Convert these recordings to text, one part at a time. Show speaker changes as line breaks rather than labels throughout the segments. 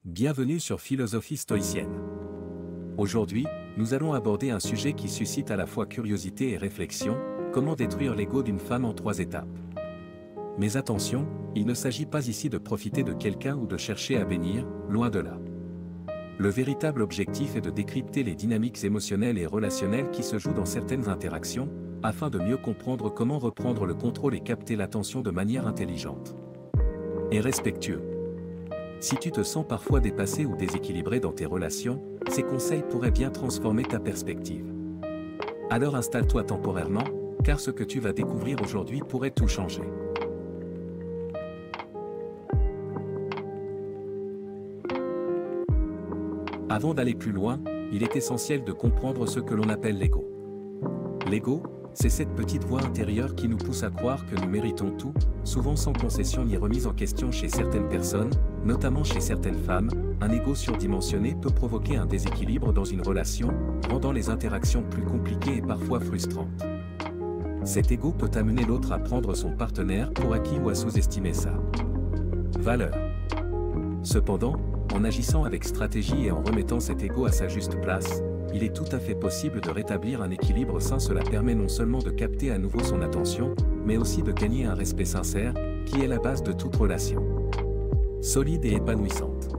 Bienvenue sur Philosophie stoïcienne. Aujourd'hui, nous allons aborder un sujet qui suscite à la fois curiosité et réflexion, comment détruire l'ego d'une femme en 3 étapes. Mais attention, il ne s'agit pas ici de profiter de quelqu'un ou de chercher à bénir, loin de là. Le véritable objectif est de décrypter les dynamiques émotionnelles et relationnelles qui se jouent dans certaines interactions, afin de mieux comprendre comment reprendre le contrôle et capter l'attention de manière intelligente et respectueuse. Si tu te sens parfois dépassé ou déséquilibré dans tes relations, ces conseils pourraient bien transformer ta perspective. Alors installe-toi temporairement, car ce que tu vas découvrir aujourd'hui pourrait tout changer. Avant d'aller plus loin, il est essentiel de comprendre ce que l'on appelle l'ego. L'ego, c'est cette petite voix intérieure qui nous pousse à croire que nous méritons tout, souvent sans concession ni remise en question chez certaines personnes, notamment chez certaines femmes. Un ego surdimensionné peut provoquer un déséquilibre dans une relation, rendant les interactions plus compliquées et parfois frustrantes. Cet ego peut amener l'autre à prendre son partenaire pour acquis ou à sous-estimer sa valeur. Cependant, en agissant avec stratégie et en remettant cet ego à sa juste place, il est tout à fait possible de rétablir un équilibre sain. Cela permet non seulement de capter à nouveau son attention, mais aussi de gagner un respect sincère, qui est la base de toute relation solide et épanouissante.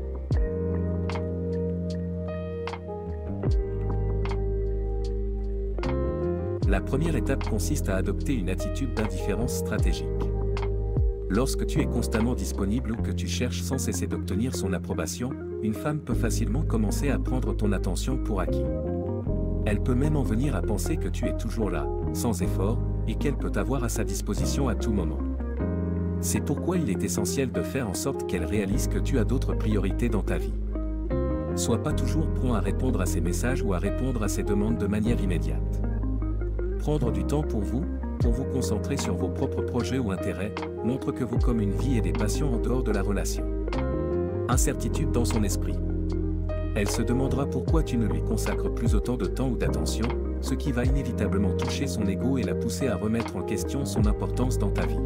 La première étape consiste à adopter une attitude d'indifférence stratégique. Lorsque tu es constamment disponible ou que tu cherches sans cesser d'obtenir son approbation, une femme peut facilement commencer à prendre ton attention pour acquis. Elle peut même en venir à penser que tu es toujours là, sans effort, et qu'elle peut t'avoir à sa disposition à tout moment. C'est pourquoi il est essentiel de faire en sorte qu'elle réalise que tu as d'autres priorités dans ta vie. Sois pas toujours prompt à répondre à ses messages ou à répondre à ses demandes de manière immédiate. Prendre du temps pour vous concentrer sur vos propres projets ou intérêts, montre que vous comme une vie et des passions en dehors de la relation. Incertitude dans son esprit. Elle se demandera pourquoi tu ne lui consacres plus autant de temps ou d'attention, ce qui va inévitablement toucher son ego et la pousser à remettre en question son importance dans ta vie.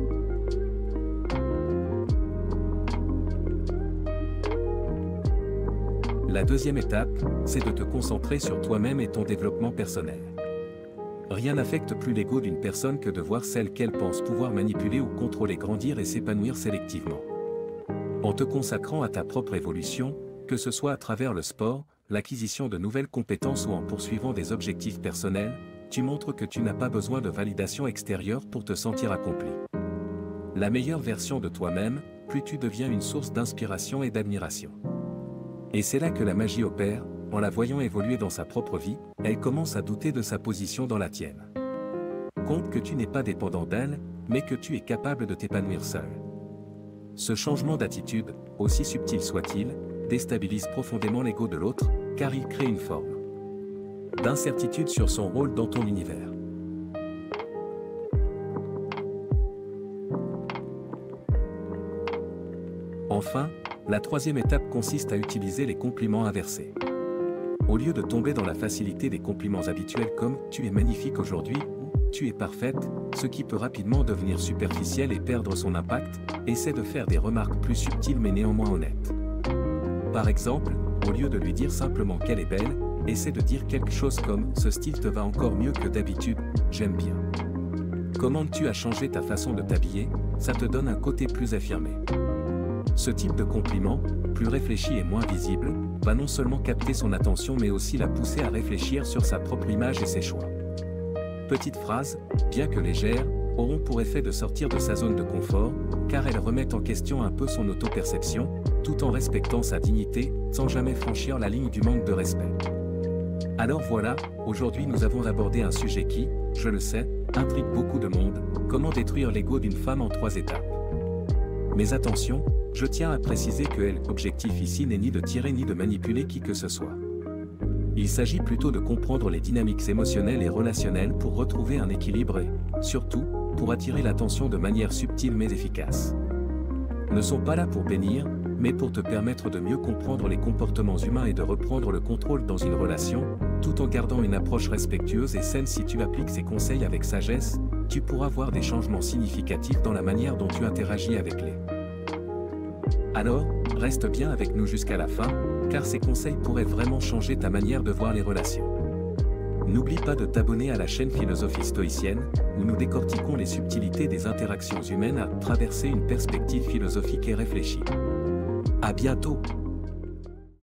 La deuxième étape, c'est de te concentrer sur toi-même et ton développement personnel. Rien n'affecte plus l'ego d'une personne que de voir celle qu'elle pense pouvoir manipuler ou contrôler grandir et s'épanouir sélectivement. En te consacrant à ta propre évolution, que ce soit à travers le sport, l'acquisition de nouvelles compétences ou en poursuivant des objectifs personnels, tu montres que tu n'as pas besoin de validation extérieure pour te sentir accompli. La meilleure version de toi-même, plus tu deviens une source d'inspiration et d'admiration. Et c'est là que la magie opère. En la voyant évoluer dans sa propre vie, elle commence à douter de sa position dans la tienne. Compte que tu n'es pas dépendant d'elle, mais que tu es capable de t'épanouir seul. Ce changement d'attitude, aussi subtil soit-il, déstabilise profondément l'ego de l'autre, car il crée une forme d'incertitude sur son rôle dans ton univers. Enfin, la troisième étape consiste à utiliser les compliments inversés. Au lieu de tomber dans la facilité des compliments habituels comme « tu es magnifique aujourd'hui » ou « tu es parfaite », ce qui peut rapidement devenir superficiel et perdre son impact, essaie de faire des remarques plus subtiles mais néanmoins honnêtes. Par exemple, au lieu de lui dire simplement qu'elle est belle, essaie de dire quelque chose comme « ce style te va encore mieux que d'habitude, j'aime bien ». Comment tu as changé ta façon de t'habiller, ça te donne un côté plus affirmé. Ce type de compliment, plus réfléchi et moins visible, va non seulement capter son attention mais aussi la pousser à réfléchir sur sa propre image et ses choix. Petites phrases, bien que légères, auront pour effet de sortir de sa zone de confort, car elles remettent en question un peu son auto-perception, tout en respectant sa dignité, sans jamais franchir la ligne du manque de respect. Alors voilà, aujourd'hui nous avons abordé un sujet qui, je le sais, intrigue beaucoup de monde, comment détruire l'ego d'une femme en 3 étapes. Mais attention, je tiens à préciser que l'objectif ici n'est ni de tirer ni de manipuler qui que ce soit. Il s'agit plutôt de comprendre les dynamiques émotionnelles et relationnelles pour retrouver un équilibre et, surtout, pour attirer l'attention de manière subtile mais efficace. Ne sont pas là pour bénir, mais pour te permettre de mieux comprendre les comportements humains et de reprendre le contrôle dans une relation, tout en gardant une approche respectueuse et saine. Si tu appliques ces conseils avec sagesse, tu pourras voir des changements significatifs dans la manière dont tu interagis avec les Alors, reste bien avec nous jusqu'à la fin, car ces conseils pourraient vraiment changer ta manière de voir les relations. N'oublie pas de t'abonner à la chaîne Philosophie Stoïcienne, où nous décortiquons les subtilités des interactions humaines à traverser une perspective philosophique et réfléchie. À bientôt!